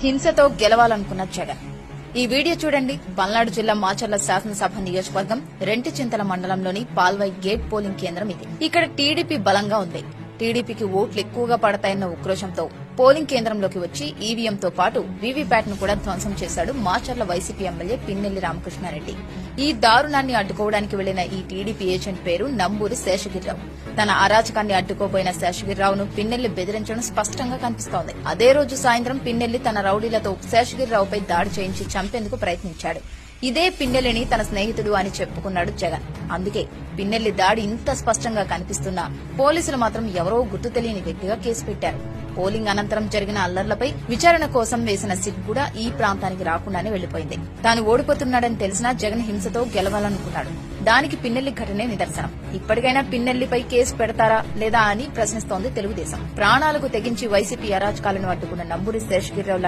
హింసతో గెలవాలనుకున్న జగన్. ఈ వీడియో చూడండి. పల్నాడు జిల్లా మాచర్ల శాసనసభ నియోజకవర్గం రెంటిచింతల మండలంలోని పాల్వై గేట్ పోలింగ్ కేంద్రం ఇది. ఇక్కడ టీడీపీ బలంగా ఉంది. టీడీపీకి ఓట్లు ఎక్కువగా పడతాయన్న ఉక్రోషంతో పోలింగ్ కేంద్రంలోకి వచ్చి ఈవీఎంతో పాటు వీవీప్యాట్ ను కూడా ధ్వంసం చేశాడు మాచర్ల వైసీపీ ఎమ్మెల్యే పిన్నెల్లి రామకృష్ణారెడ్డి. ఈ దారుణాన్ని అడ్డుకోవడానికి వెళ్లిన ఈ టీడీపీ ఏజెంట్ పేరు నంబూరి శేషగిరిరావు. తన అరాచకాన్ని అడ్డుకోబోయిన శేషగిరిరావును పిన్నెల్లి బెదిరించడం స్పష్టంగా కనిపిస్తోంది. అదే రోజు సాయంత్రం పిన్నెల్లి తన రౌడీలతో శేషగిరిరావుపై దాడి చేయించి చంపేందుకు ప్రయత్నించాడు. ఇదే పిన్నెల్లిని తన స్నేహితుడు అని చెప్పుకున్నాడు జగన్. అందుకే పిన్నెల్లి దాడి ఇంత స్పష్టంగా కనిపిస్తున్నా పోలీసులు మాత్రం ఎవరో గుర్తు తెలియని వ్యక్తిగా కేసు పెట్టారు. పోలింగ్ అనంతరం జరిగిన అల్లర్లపై విచారణ కోసం వేసిన సిట్ కూడా ఈ ప్రాంతానికి రాకుండానే వెళ్లిపోయింది. తాను ఓడిపోతున్నాడని తెలిసినా జగన్ హింసతో గెలవాలనుకున్నాడు. దానికి పిన్నెల్లి ఘటనే నిదర్శనం. ఇప్పటికైనా పిన్నెల్లిపై కేసు పెడతారా లేదా అని ప్రశ్నిస్తోంది తెలుగుదేశం. ప్రాణాలకు తెగించి వైసీపీ అరాచకాలను అడ్డుకున్న నంబూరి శేషగిరిరావు